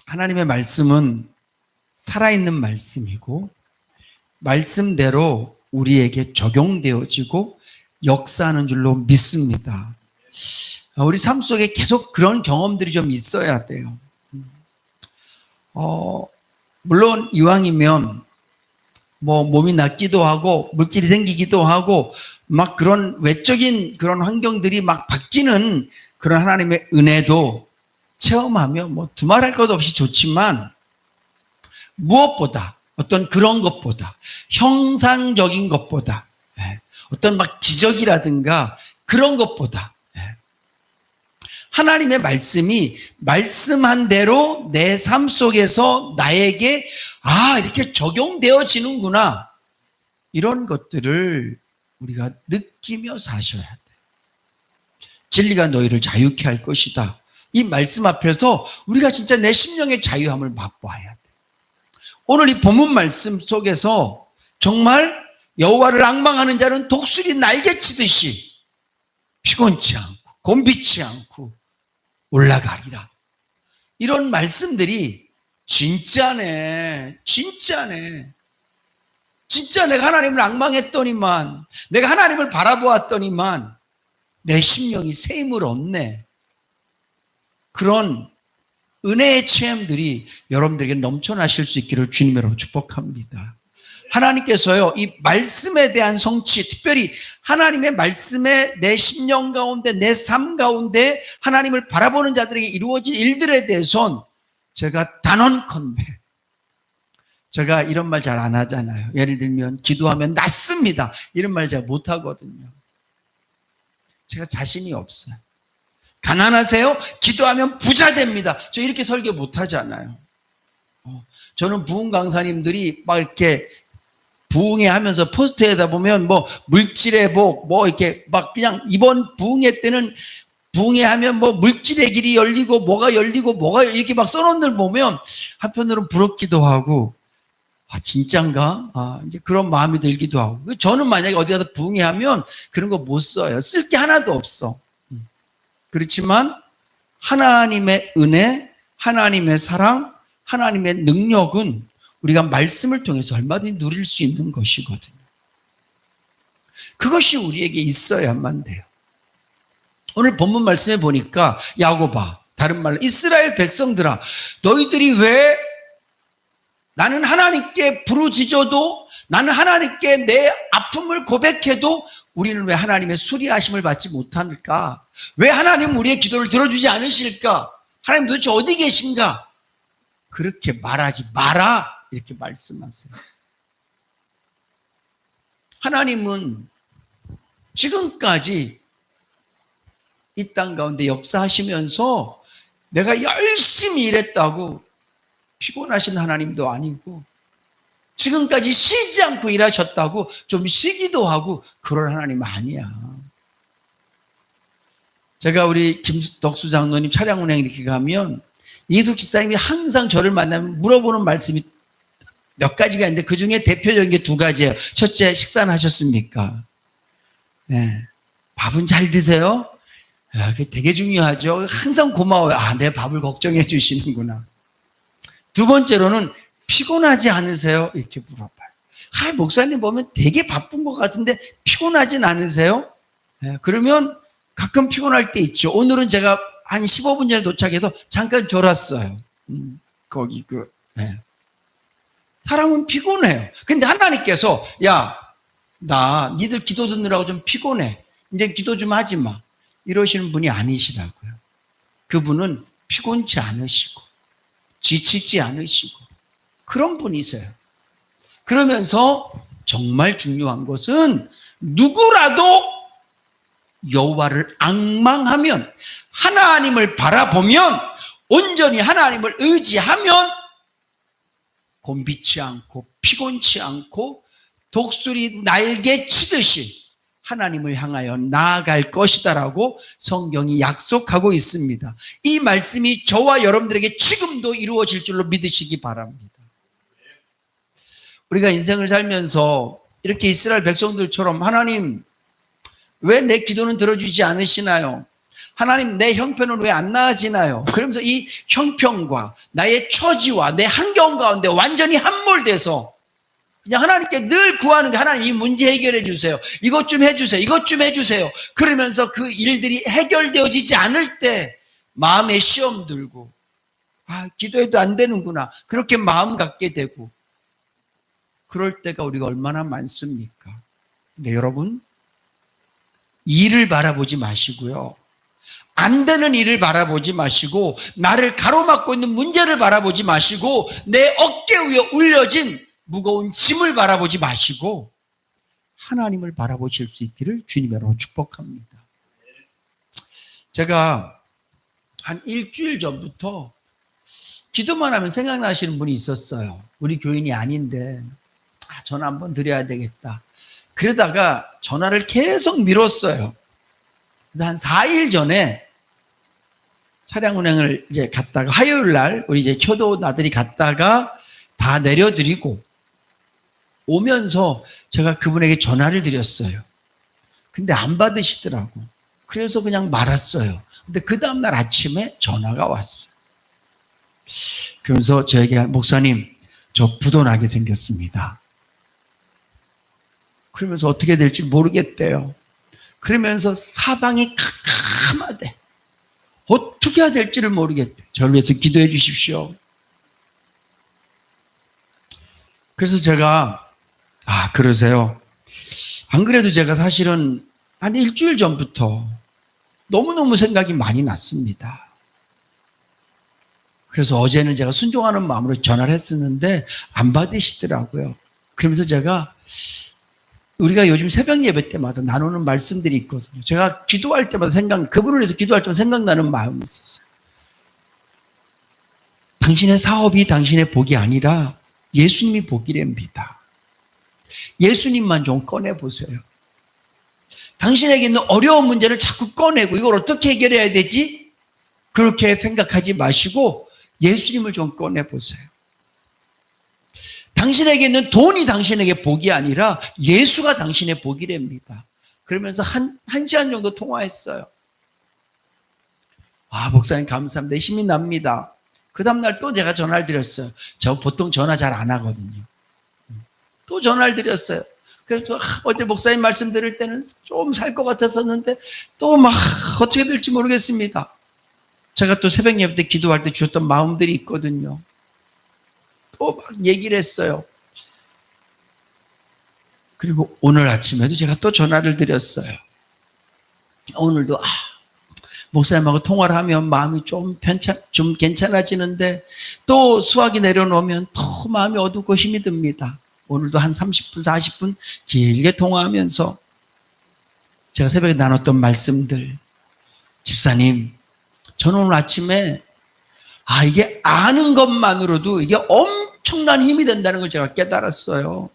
하나님의 말씀은 살아있는 말씀이고 말씀대로 우리에게 적용되어지고 역사하는 줄로 믿습니다. 우리 삶 속에 계속 그런 경험들이 좀 있어야 돼요. 물론 이왕이면 뭐 몸이 낫기도 하고 물질이 생기기도 하고 막 그런 외적인 그런 환경들이 막 바뀌는 그런 하나님의 은혜도 체험하며 뭐 두말할 것 없이 좋지만 무엇보다 어떤 그런 것보다 형상적인 것보다 어떤 막 기적이라든가 그런 것보다 하나님의 말씀이 말씀한 대로 내 삶 속에서 나에게 이렇게 적용되어지는구나, 이런 것들을 우리가 느끼며 사셔야 돼요. 진리가 너희를 자유케 할 것이다. 이 말씀 앞에서 우리가 진짜 내 심령의 자유함을 맛보아야 돼요. 오늘 이 본문 말씀 속에서 정말 여호와를 앙망하는 자는 독수리 날개치듯이 피곤치 않고 곤비치 않고 올라가리라. 이런 말씀들이 진짜네. 진짜 내가 하나님을 앙망했더니만, 내가 하나님을 바라보았더니만 내 심령이 새 힘을 얻네. 그런 은혜의 체험들이 여러분들에게 넘쳐나실 수 있기를 주님으로 축복합니다. 하나님께서요, 이 말씀에 대한 성취, 특별히 하나님의 말씀에 내 심령 가운데, 내 삶 가운데 하나님을 바라보는 자들에게 이루어질 일들에 대해선 제가 단언컨대, 제가 이런 말 잘 안 하잖아요. 예를 들면 기도하면 낫습니다, 이런 말 제가 못 하거든요. 제가 자신이 없어요. 가난하세요? 기도하면 부자 됩니다. 저 이렇게 설교 못 하잖아요. 저는 부흥 강사님들이 막 이렇게 부흥회 하면서 포스터에다 보면 뭐 물질의 복, 뭐 이렇게 막 그냥 이번 부흥회 때는 부흥회 하면 뭐 물질의 길이 열리고 뭐가 열리고 뭐가 이렇게 막 써놓은 들 보면 한편으로는 부럽기도 하고, 진짠가? 이제 그런 마음이 들기도 하고. 저는 만약에 어디 가서 부흥회 하면 그런 거 못 써요. 쓸 게 하나도 없어. 그렇지만 하나님의 은혜, 하나님의 사랑, 하나님의 능력은 우리가 말씀을 통해서 얼마든지 누릴 수 있는 것이거든요. 그것이 우리에게 있어야만 돼요. 오늘 본문 말씀에 보니까 야곱아, 다른 말로 이스라엘 백성들아, 너희들이 왜 나는 하나님께 부르짖어도, 나는 하나님께 내 아픔을 고백해도 우리는 왜 하나님의 수리하심을 받지 못할까? 왜 하나님은 우리의 기도를 들어주지 않으실까? 하나님 도대체 어디 계신가? 그렇게 말하지 마라, 이렇게 말씀하세요. 하나님은 지금까지 이 땅 가운데 역사하시면서 내가 열심히 일했다고 피곤하신 하나님도 아니고, 지금까지 쉬지 않고 일하셨다고 좀 쉬기도 하고 그런 하나님 아니야. 제가 우리 김덕수 장로님 차량 운행 이렇게 가면 이숙 집사님이 항상 저를 만나면 물어보는 말씀이 몇 가지가 있는데 그 중에 대표적인 게 두 가지예요. 첫째, 식사는 하셨습니까? 네. 밥은 잘 드세요? 그게 되게 중요하죠. 항상 고마워요. 내 밥을 걱정해 주시는구나. 두 번째로는 피곤하지 않으세요? 이렇게 물어봐요. 목사님 보면 되게 바쁜 것 같은데 피곤하진 않으세요? 그러면 가끔 피곤할 때 있죠. 오늘은 제가 한 15분 전에 도착해서 잠깐 졸았어요. 거기 사람은 피곤해요. 근데 하나님께서 나 니들 기도 듣느라고 좀 피곤해, 이제 기도 좀 하지 마, 이러시는 분이 아니시라고요. 그분은 피곤치 않으시고 지치지 않으시고 그런 분이세요. 그러면서 정말 중요한 것은 누구라도 여호와를 앙망하면, 하나님을 바라보면, 온전히 하나님을 의지하면 곤비치 않고 피곤치 않고 독수리 날개 치듯이 하나님을 향하여 나아갈 것이다라고 성경이 약속하고 있습니다. 이 말씀이 저와 여러분들에게 지금도 이루어질 줄로 믿으시기 바랍니다. 우리가 인생을 살면서 이렇게 이스라엘 백성들처럼 하나님 왜 내 기도는 들어주지 않으시나요? 하나님 내 형편은 왜 안 나아지나요? 그러면서 이 형편과 나의 처지와 내 환경 가운데 완전히 함몰돼서 그냥 하나님께 늘 구하는 게 하나님 이 문제 해결해 주세요. 이것 좀 해주세요. 이것 좀 해주세요. 그러면서 그 일들이 해결되어지지 않을 때 마음에 시험 들고 기도해도 안 되는구나. 그렇게 마음 갖게 되고 그럴 때가 우리가 얼마나 많습니까? 근데 여러분 일을 바라보지 마시고요. 안 되는 일을 바라보지 마시고 나를 가로막고 있는 문제를 바라보지 마시고 내 어깨 위에 올려진 무거운 짐을 바라보지 마시고 하나님을 바라보실 수 있기를 주님으로 축복합니다. 제가 한 일주일 전부터 기도만 하면 생각나시는 분이 있었어요. 우리 교인이 아닌데 전화 한번 드려야 되겠다. 그러다가 전화를 계속 미뤘어요. 한 4일 전에 차량 운행을 이제 갔다가 화요일 날 우리 이제 효도 나들이 갔다가 다 내려드리고 오면서 제가 그분에게 전화를 드렸어요. 근데 안 받으시더라고. 그래서 그냥 말았어요. 근데 그 다음날 아침에 전화가 왔어요. 그러면서 저에게 목사님 저 부도나게 생겼습니다. 그러면서 어떻게 될지 모르겠대요. 그러면서 사방이 캄캄하대. 어떻게 해야 될지를 모르겠대. 저를 위해서 기도해 주십시오. 그래서 제가 그러세요. 안 그래도 제가 사실은 한 일주일 전부터 너무너무 생각이 많이 났습니다. 그래서 어제는 제가 순종하는 마음으로 전화를 했었는데 안 받으시더라고요. 그러면서 제가 우리가 요즘 새벽 예배 때마다 나누는 말씀들이 있거든요. 제가 기도할 때마다 그분을 위해서 기도할 때마다 생각나는 마음이 있었어요. 당신의 사업이 당신의 복이 아니라 예수님이 복이랍니다. 예수님만 좀 꺼내보세요. 당신에게 있는 어려운 문제를 자꾸 꺼내고 이걸 어떻게 해결해야 되지? 그렇게 생각하지 마시고 예수님을 좀 꺼내보세요. 당신에게 있는 돈이 당신에게 복이 아니라 예수가 당신의 복이랍니다. 그러면서 한 시간 정도 통화했어요. 목사님 감사합니다. 힘이 납니다. 그 다음날 또 제가 전화를 드렸어요. 저 보통 전화 잘 안 하거든요. 또 전화를 드렸어요. 그래서 어제 목사님 말씀 들을 때는 좀 살 것 같았었는데 또 막 어떻게 될지 모르겠습니다. 제가 또 새벽 예배 때 기도할 때 주었던 마음들이 있거든요. 또 막 얘기를 했어요. 그리고 오늘 아침에도 제가 또 전화를 드렸어요. 오늘도 목사님하고 통화를 하면 마음이 좀 괜찮아지는데 또 수학이 내려놓으면 또 마음이 어둡고 힘이 듭니다. 오늘도 한 30분, 40분 길게 통화하면서 제가 새벽에 나눴던 말씀들. 집사님, 저는 오늘 아침에 이게 아는 것만으로도 이게 엄청난 힘이 된다는 걸 제가 깨달았어요.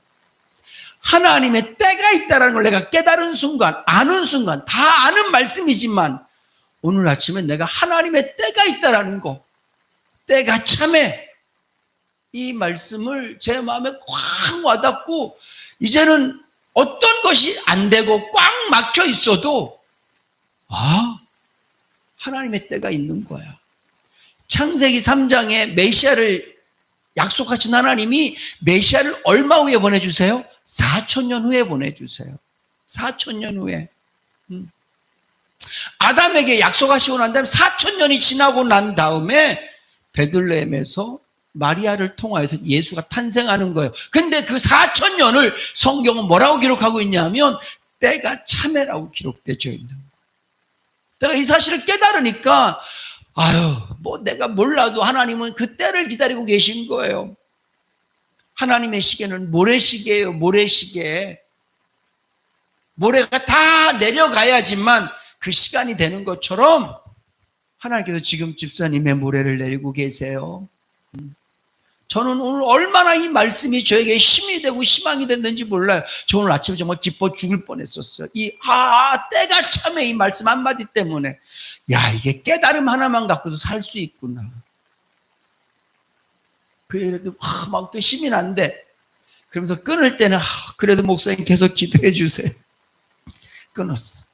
하나님의 때가 있다는 걸 내가 깨달은 순간, 아는 순간, 다 아는 말씀이지만 오늘 아침에 내가 하나님의 때가 있다는 거, 때가 참해, 이 말씀을 제 마음에 꽉 와닿고 이제는 어떤 것이 안 되고 꽉 막혀 있어도 하나님의 때가 있는 거야. 창세기 3장에 메시아를 약속하신 하나님이 메시아를 얼마 후에 보내주세요? 4,000년 후에 보내주세요. 4,000년 후에. 아담에게 약속하시고 난 다음에 4,000년이 지나고 난 다음에 베들레헴에서 마리아를 통하여서 예수가 탄생하는 거예요. 근데 그 4,000년을 성경은 뭐라고 기록하고 있냐면 때가 참해라고 기록되어 있는 거예요. 내가 이 사실을 깨달으니까 내가 몰라도 하나님은 그 때를 기다리고 계신 거예요. 하나님의 시계는 모래시계예요. 모래시계. 모래가 다 내려가야지만 그 시간이 되는 것처럼 하나님께서 지금 집사님의 모래를 내리고 계세요. 저는 오늘 얼마나 이 말씀이 저에게 힘이 되고 희망이 됐는지 몰라요. 저 오늘 아침에 정말 기뻐 죽을 뻔했었어요. 때가 참해, 이 말씀 한마디 때문에. 이게 깨달음 하나만 갖고도 살 수 있구나. 그래도 막 또 힘이 난데, 그러면서 끊을 때는 그래도 목사님 계속 기도해 주세요. 끊었어.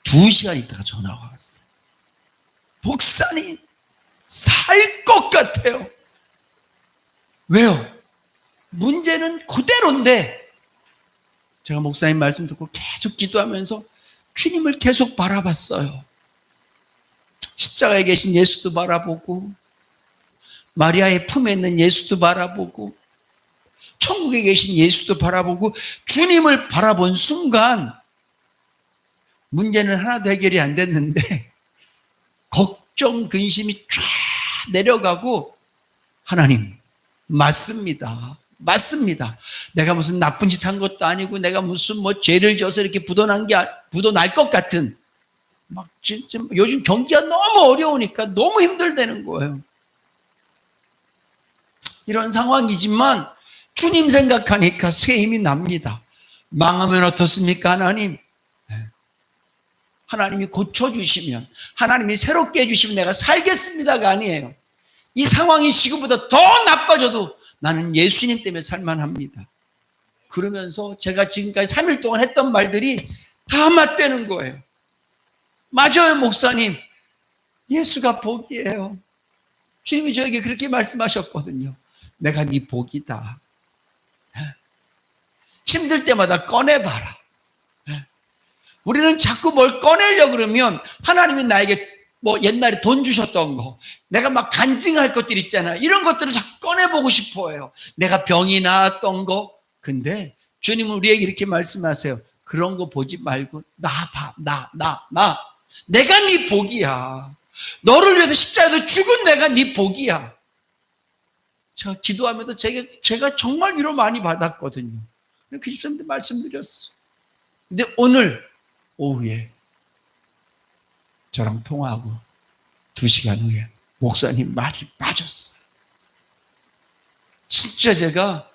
2시간 있다가 전화가 왔어요. 목사님, 살 것 같아요. 왜요? 문제는 그대로인데 제가 목사님 말씀 듣고 계속 기도하면서 주님을 계속 바라봤어요. 십자가에 계신 예수도 바라보고 마리아의 품에 있는 예수도 바라보고 천국에 계신 예수도 바라보고 주님을 바라본 순간 문제는 하나도 해결이 안 됐는데 걱정, 근심이 쫙 내려가고 하나님, 맞습니다. 맞습니다. 내가 무슨 나쁜 짓 한 것도 아니고 내가 무슨 뭐 죄를 져서 이렇게 묻어날 것 같은 막 진짜 요즘 경기가 너무 어려우니까 너무 힘들다는 거예요. 이런 상황이지만 주님 생각하니까 새 힘이 납니다. 망하면 어떻습니까, 하나님? 하나님이 고쳐주시면, 하나님이 새롭게 해주시면 내가 살겠습니다가 아니에요. 이 상황이 지금보다 더 나빠져도 나는 예수님 때문에 살만합니다. 그러면서 제가 지금까지 3일 동안 했던 말들이 다 맞대는 거예요. 맞아요, 목사님. 예수가 복이에요. 주님이 저에게 그렇게 말씀하셨거든요. 내가 네 복이다. 힘들 때마다 꺼내봐라. 우리는 자꾸 뭘 꺼내려고 그러면 하나님이 나에게 뭐 옛날에 돈 주셨던 거, 내가 막 간증할 것들 있잖아요. 이런 것들을 자꾸 꺼내보고 싶어 해요. 내가 병이 나았던 거. 근데 주님은 우리에게 이렇게 말씀하세요. 그런 거 보지 말고 나 봐. 나. 내가 네 복이야. 너를 위해서 십자가에서 죽은 내가 네 복이야. 제가 기도하면서 제가 정말 위로 많이 받았거든요. 그 집사님한테 말씀드렸어. 근데 오늘 오후에 저랑 통화하고 2시간 후에 목사님 말이 빠졌어요. 진짜 제가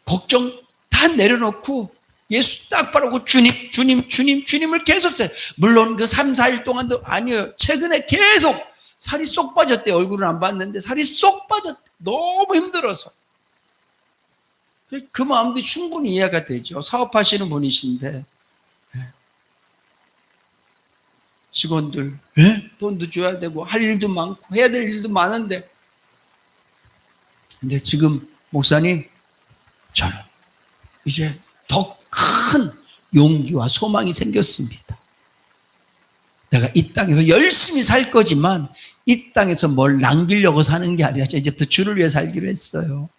걱정 다 내려놓고 예수 딱 바라고 주님을 계속 써요. 물론 그 3, 4일 동안도 아니에요. 최근에 계속 살이 쏙 빠졌대요. 얼굴은 안 봤는데 살이 쏙 빠졌대. 너무 힘들어서. 그 마음도 충분히 이해가 되죠. 사업하시는 분이신데 직원들 돈도 줘야 되고 할 일도 많고 해야 될 일도 많은데, 근데 지금 목사님, 저는 이제 더 큰 용기와 소망이 생겼습니다. 내가 이 땅에서 열심히 살 거지만 이 땅에서 뭘 남기려고 사는 게 아니라 이제부터 주를 위해 살기로 했어요.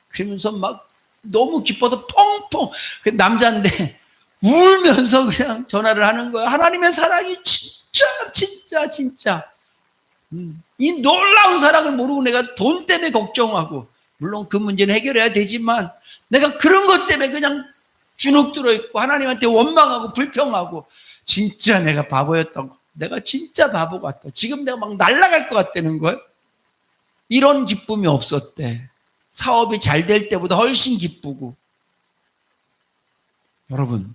그러면서 막 너무 기뻐서 펑펑, 그 남자인데 울면서 그냥 전화를 하는 거야. 하나님의 사랑이 진짜 이 놀라운 사랑을 모르고 내가 돈 때문에 걱정하고, 물론 그 문제는 해결해야 되지만 내가 그런 것 때문에 그냥 주눅 들어있고 하나님한테 원망하고 불평하고, 진짜 내가 바보였던 거, 내가 진짜 바보 같다. 지금 내가 막 날아갈 것 같다는 거예요. 이런 기쁨이 없었대. 사업이 잘 될 때보다 훨씬 기쁘고. 여러분,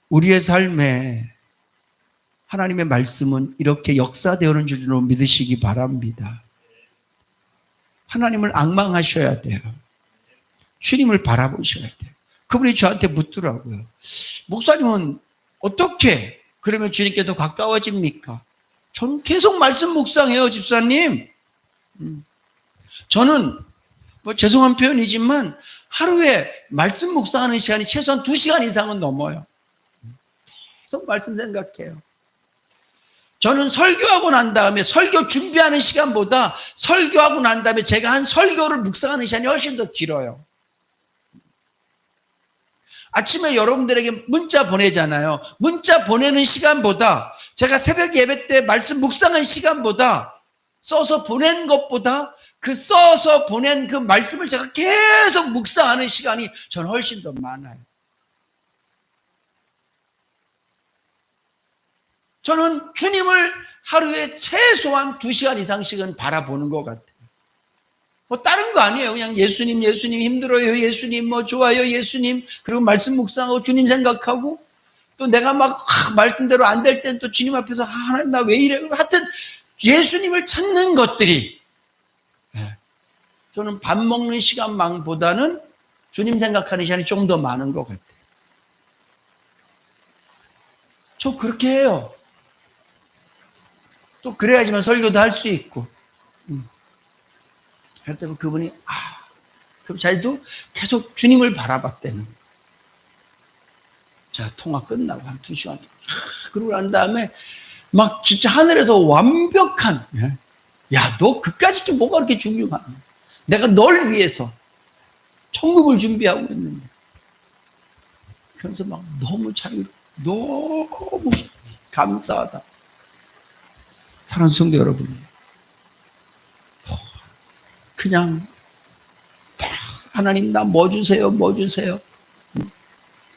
우리의 삶에 하나님의 말씀은 이렇게 역사되어오는 줄로 믿으시기 바랍니다. 하나님을 앙망하셔야 돼요. 주님을 바라보셔야 돼요. 그분이 저한테 묻더라고요. 목사님은 어떻게 그러면 주님께 더 가까워집니까? 저는 계속 말씀 묵상해요, 집사님. 저는 뭐 죄송한 표현이지만 하루에 말씀 묵상하는 시간이 최소한 2시간 이상은 넘어요. 계속 말씀 생각해요. 저는 설교하고 난 다음에 설교 준비하는 시간보다 설교하고 난 다음에 제가 한 설교를 묵상하는 시간이 훨씬 더 길어요. 아침에 여러분들에게 문자 보내잖아요. 문자 보내는 시간보다, 제가 새벽 예배 때 말씀 묵상한 시간보다, 써서 보낸 것보다 그 써서 보낸 그 말씀을 제가 계속 묵상하는 시간이 저는 훨씬 더 많아요. 저는 주님을 하루에 최소한 2시간 이상씩은 바라보는 것 같아요. 뭐 다른 거 아니에요. 그냥 예수님 힘들어요, 예수님 뭐 좋아요, 예수님, 그리고 말씀 묵상하고 주님 생각하고, 또 내가 막 말씀대로 안 될 땐 또 주님 앞에서 하나님 나 왜 이래. 하여튼 예수님을 찾는 것들이, 저는 밥 먹는 시간만보다는 주님 생각하는 시간이 좀 더 많은 것 같아요. 저 그렇게 해요. 또 그래야지만 설교도 할 수 있고. 그럴 때 그분이 그럼 자기도 계속 주님을 바라봤대는. 자, 통화 끝나고 한 2시간 그러고 난 다음에 막 진짜 하늘에서 완벽한, 야, 너 그까짓 게 뭐가 그렇게 중요하냐. 내가 널 위해서 천국을 준비하고 있는데. 그래서 막 너무 자유롭고 너무 감사하다. 사랑하는 성도 여러분, 그냥 하나님 나 뭐 주세요, 뭐 주세요.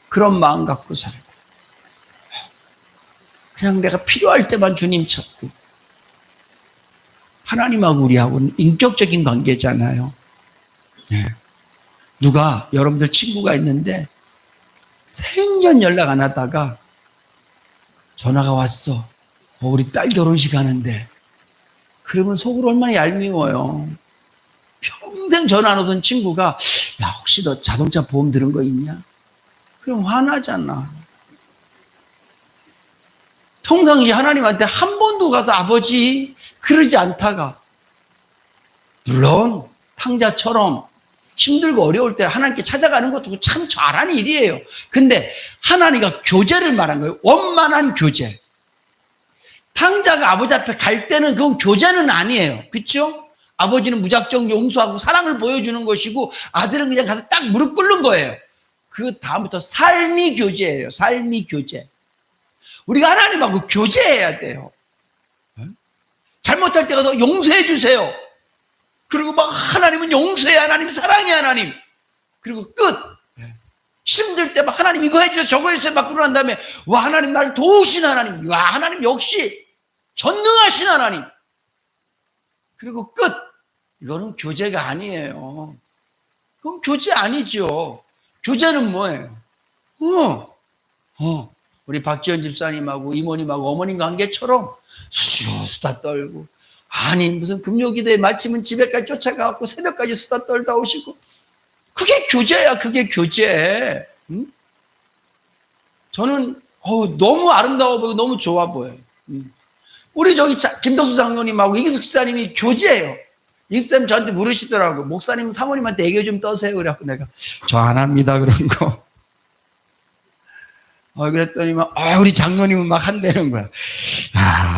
그런 마음 갖고 살고, 그냥 내가 필요할 때만 주님 찾고. 하나님하고 우리하고는 인격적인 관계잖아요. 누가 여러분들 친구가 있는데 생전 연락 안 하다가 전화가 왔어. 우리 딸 결혼식 하는데. 그러면 속으로 얼마나 얄미워요. 평생 전화 안 오던 친구가, 야, 혹시 너 자동차 보험 들은 거 있냐? 그럼 화나잖아. 평상시 하나님한테 한 번도 가서 아버지 그러지 않다가, 물론 탕자처럼 힘들고 어려울 때 하나님께 찾아가는 것도 참 잘하는 일이에요. 근데 하나님과 교제를 말한 거예요. 원만한 교제. 탕자가 아버지 앞에 갈 때는 그건 교제는 아니에요. 그렇죠? 아버지는 무작정 용서하고 사랑을 보여주는 것이고, 아들은 그냥 가서 딱 무릎 꿇는 거예요. 그 다음부터 삶이 교제예요. 삶이 교제. 우리가 하나님하고 교제해야 돼요. 잘못할 때 가서 용서해 주세요. 그리고 막 하나님은 용서해, 하나님 사랑해, 하나님. 그리고 끝. 힘들 때 막 하나님 이거 해주세요, 저거 해주세요 막 그러고 난 다음에, 와, 하나님 나를 도우신 하나님. 와, 하나님 역시 전능하신 하나님. 그리고 끝. 이거는 교제가 아니에요. 그건 교제 아니죠. 교제는 뭐예요? 우리 박지원 집사님하고 이모님하고 어머님 관계처럼 수시로 수다 떨고, 아니 무슨 금요기도에 마치면 집에까지 쫓아가고 새벽까지 수다 떨다 오시고, 그게 교제야. 그게 교제. 저는 너무 아름다워 보이고 너무 좋아 보여요. 우리 저기 김덕수 장로님하고 이기숙 집사님이 교제예요. 이기숙 집사님 저한테 물으시더라고. 목사님 사모님한테 애교 좀 떠세요. 그래갖고 내가 저 안 합니다 그런 거. 그랬더니 막 우리 장로님은 막 한다는 거야.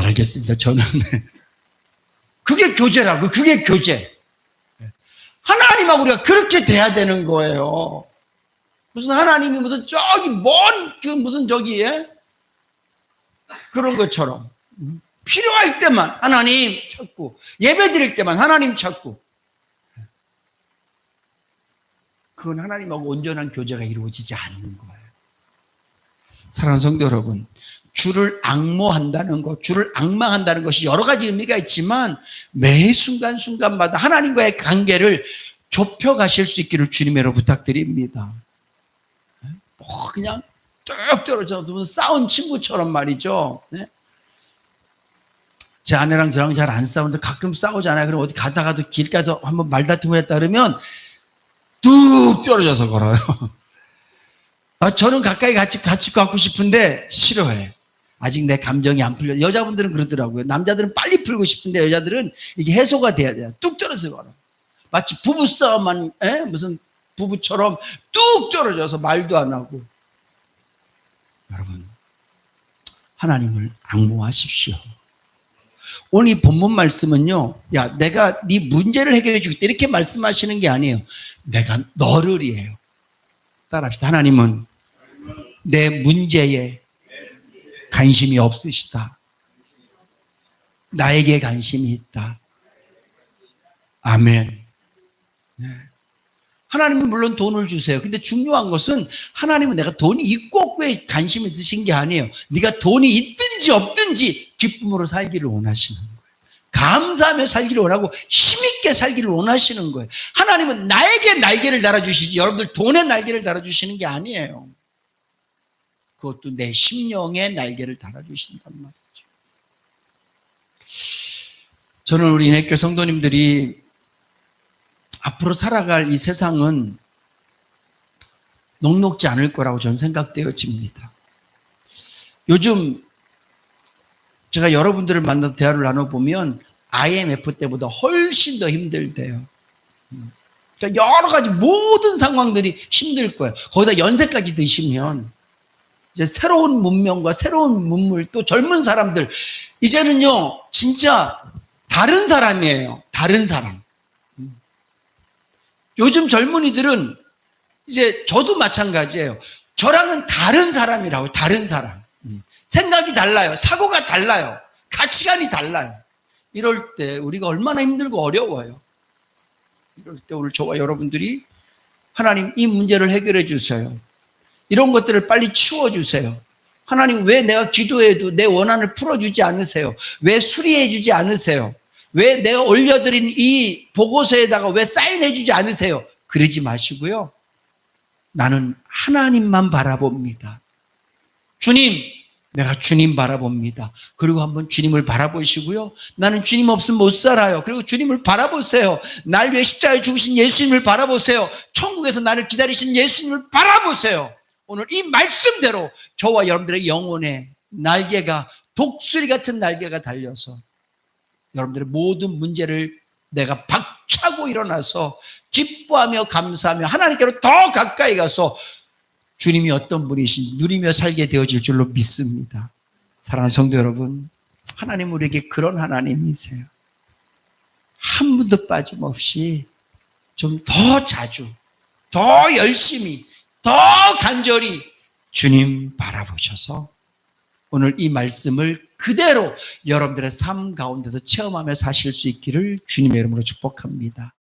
알겠습니다. 저는 그게 교제라고. 그게 교제. 하나님하고 우리가 그렇게 돼야 되는 거예요. 무슨 하나님이 무슨 저기 먼 무슨 저기에 그런 것처럼 필요할 때만 하나님 찾고, 예배 드릴 때만 하나님 찾고, 그건 하나님하고 온전한 교제가 이루어지지 않는 거예요. 사랑하는 성도 여러분, 주를 앙모한다는 것, 주를 앙망한다는 것이 여러 가지 의미가 있지만 매 순간순간마다 하나님과의 관계를 좁혀가실 수 있기를 주님으로 부탁드립니다. 그냥 뚝 떨어져 싸운 친구처럼 말이죠. 제 아내랑 저랑 잘 안 싸우는데 가끔 싸우잖아요. 그럼 어디 가다가도 길 가서 한번 말다툼을 했다 그러면 뚝 떨어져서 걸어요. 저는 가까이 같이 갖고 싶은데 싫어해. 아직 내 감정이 안 풀려. 여자분들은 그러더라고요. 남자들은 빨리 풀고 싶은데 여자들은 이게 해소가 돼야 돼요. 뚝 떨어져서 걸어. 마치 부부싸움만, 무슨 부부처럼 뚝 떨어져서 말도 안 하고. 여러분, 하나님을 앙모하십시오. 오늘 이 본문 말씀은요, 야, 내가 네 문제를 해결해 주겠다 이렇게 말씀하시는 게 아니에요. 내가 너를이에요. 따라합시다. 하나님은 내 문제에 관심이 없으시다. 나에게 관심이 있다. 아멘. 하나님은 물론 돈을 주세요. 근데 중요한 것은 하나님은 내가 돈이 있고 없고에 관심 있으신 게 아니에요. 네가 돈이 있든지 없든지 기쁨으로 살기를 원하시는 거예요. 감사하며 살기를 원하고 힘있게 살기를 원하시는 거예요. 하나님은 나에게 날개를 달아주시지 여러분들 돈에 날개를 달아주시는 게 아니에요. 그것도 내 심령에 날개를 달아주신단 말이죠. 저는 우리 인해교 성도님들이 앞으로 살아갈 이 세상은 녹록지 않을 거라고 저는 생각되어집니다. 요즘 제가 여러분들을 만나서 대화를 나눠보면 IMF 때보다 훨씬 더 힘들대요. 그러니까 여러 가지 모든 상황들이 힘들 거예요. 거기다 연세까지 드시면 이제 새로운 문명과 새로운 문물, 또 젊은 사람들, 이제는요 진짜 다른 사람이에요. 다른 사람. 요즘 젊은이들은 이제 저도 마찬가지예요. 저랑은 다른 사람이라고. 다른 사람. 생각이 달라요. 사고가 달라요. 가치관이 달라요. 이럴 때 우리가 얼마나 힘들고 어려워요. 이럴 때 오늘 저와 여러분들이 하나님 이 문제를 해결해 주세요. 이런 것들을 빨리 치워주세요. 하나님 왜 내가 기도해도 내 원한을 풀어주지 않으세요? 왜 수리해 주지 않으세요? 왜 내가 올려드린 이 보고서에다가 왜 사인해 주지 않으세요? 그러지 마시고요. 나는 하나님만 바라봅니다. 주님, 내가 주님 바라봅니다. 그리고 한번 주님을 바라보시고요. 나는 주님 없으면 못 살아요. 그리고 주님을 바라보세요. 날 위해 십자가에 죽으신 예수님을 바라보세요. 천국에서 나를 기다리신 예수님을 바라보세요. 오늘 이 말씀대로 저와 여러분들의 영혼의 날개가 독수리 같은 날개가 달려서 여러분들의 모든 문제를 내가 박차고 일어나서 기뻐하며 감사하며 하나님께로 더 가까이 가서 주님이 어떤 분이신지 누리며 살게 되어질 줄로 믿습니다. 사랑하는 성도 여러분, 하나님 우리에게 그런 하나님이세요. 한 분도 빠짐없이 좀 더 자주, 더 열심히, 더 간절히 주님 바라보셔서 오늘 이 말씀을 그대로 여러분들의 삶 가운데서 체험하며 사실 수 있기를 주님의 이름으로 축복합니다.